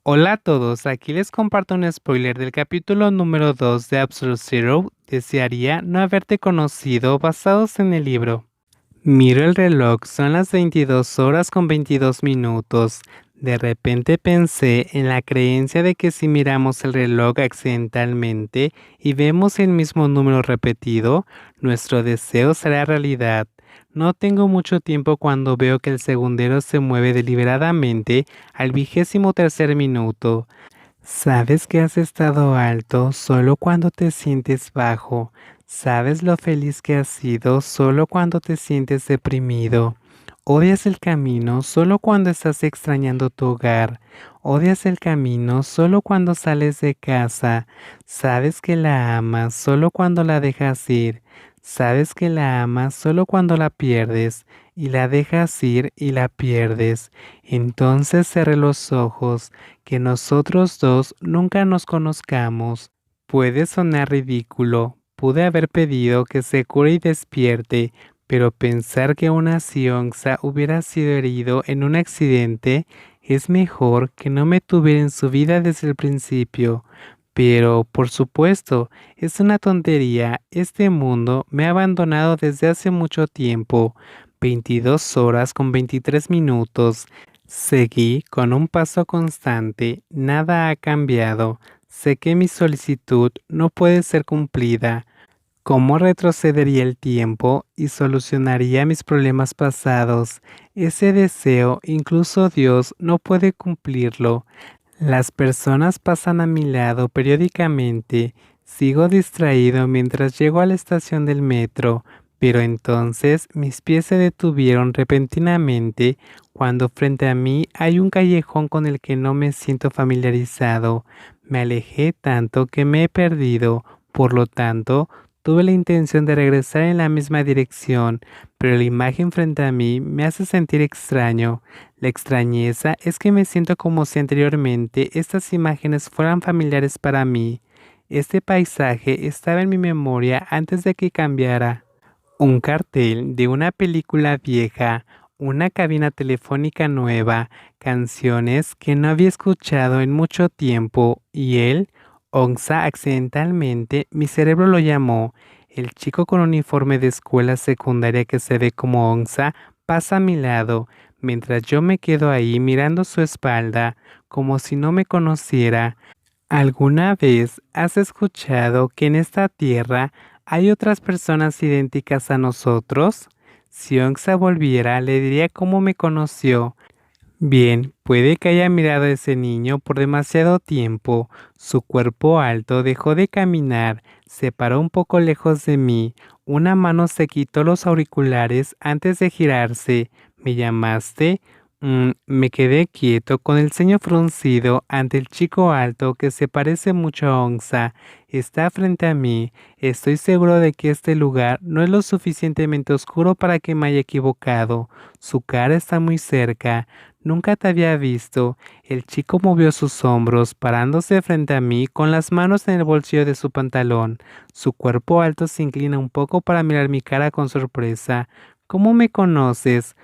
Hola a todos, aquí les comparto un spoiler del capítulo número 2 de Absolute Zero. Desearía no haberte conocido basados en el libro. Miro el reloj, son las 22 horas con 22 minutos. De repente pensé en la creencia de que si miramos el reloj accidentalmente y vemos el mismo número repetido, nuestro deseo será realidad. No tengo mucho tiempo cuando veo que el segundero se mueve deliberadamente al 23.º minuto. Sabes que has estado alto solo cuando te sientes bajo. Sabes lo feliz que has sido solo cuando te sientes deprimido. Odias el camino solo cuando estás extrañando tu hogar. Odias el camino solo cuando sales de casa. Sabes que la amas solo cuando la dejas ir. Sabes que la amas solo cuando la pierdes y la dejas ir y la pierdes. Entonces cerré los ojos, que nosotros dos nunca nos conozcamos. Puede sonar ridículo, pude haber pedido que se cure y despierte, pero pensar que una Sionxa hubiera sido herido en un accidente es mejor que no me tuviera en su vida desde el principio. Pero, por supuesto, es una tontería. Este mundo me ha abandonado desde hace mucho tiempo. 22 horas con 23 minutos. Seguí con un paso constante. Nada ha cambiado. Sé que mi solicitud no puede ser cumplida. ¿Cómo retrocedería el tiempo y solucionaría mis problemas pasados? Ese deseo, incluso Dios no puede cumplirlo. Las personas pasan a mi lado periódicamente. Sigo distraído mientras llego a la estación del metro, pero entonces mis pies se detuvieron repentinamente cuando frente a mí hay un callejón con el que no me siento familiarizado. Me alejé tanto que me he perdido, por lo tanto, tuve la intención de regresar en la misma dirección, pero la imagen frente a mí me hace sentir extraño. La extrañeza es que me siento como si anteriormente estas imágenes fueran familiares para mí. Este paisaje estaba en mi memoria antes de que cambiara. Un cartel de una película vieja, una cabina telefónica nueva, canciones que no había escuchado en mucho tiempo y él, Onza, accidentalmente, mi cerebro lo llamó. El chico con uniforme de escuela secundaria que se ve como Onza pasa a mi lado, mientras yo me quedo ahí mirando su espalda, como si no me conociera. ¿Alguna vez has escuchado que en esta tierra hay otras personas idénticas a nosotros? Si Onxa volviera, le diría cómo me conoció. Bien, puede que haya mirado a ese niño por demasiado tiempo. Su cuerpo alto dejó de caminar, se paró un poco lejos de mí. Una mano se quitó los auriculares antes de girarse. ¿Me llamaste? Me quedé quieto con el ceño fruncido ante el chico alto que se parece mucho a Onza. Está frente a mí. Estoy seguro de que este lugar no es lo suficientemente oscuro para que me haya equivocado. Su cara está muy cerca. Nunca te había visto. El chico movió sus hombros, parándose frente a mí con las manos en el bolsillo de su pantalón. Su cuerpo alto se inclina un poco para mirar mi cara con sorpresa. ¿Cómo me conoces?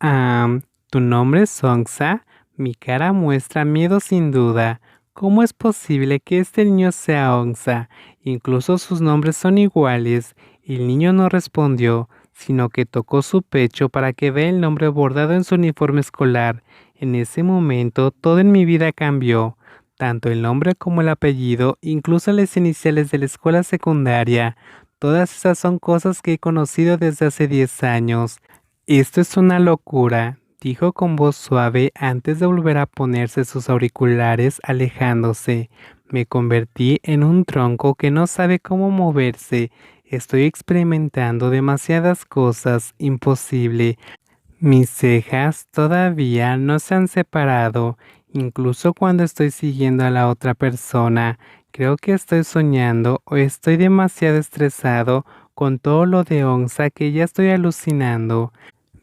Ah, ¿tu nombre es Songsa? Mi cara muestra miedo sin duda. ¿Cómo es posible que este niño sea Onza? Incluso sus nombres son iguales. El niño no respondió, sino que tocó su pecho para que vea el nombre bordado en su uniforme escolar. En ese momento todo en mi vida cambió. Tanto el nombre como el apellido, incluso las iniciales de la escuela secundaria. Todas esas son cosas que he conocido desde hace 10 años. Esto es una locura, dijo con voz suave antes de volver a ponerse sus auriculares, alejándose. Me convertí en un tronco que no sabe cómo moverse. Estoy experimentando demasiadas cosas, imposible. Mis cejas todavía no se han separado, incluso cuando estoy siguiendo a la otra persona. Creo que estoy soñando o estoy demasiado estresado con todo lo de Onza que ya estoy alucinando.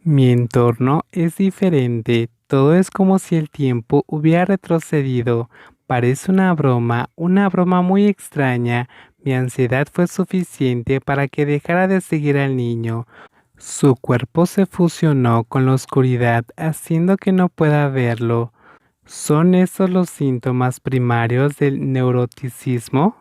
Mi entorno es diferente, todo es como si el tiempo hubiera retrocedido. Parece una broma muy extraña. Mi ansiedad fue suficiente para que dejara de seguir al niño. Su cuerpo se fusionó con la oscuridad, haciendo que no pueda verlo. ¿Son esos los síntomas primarios del neuroticismo?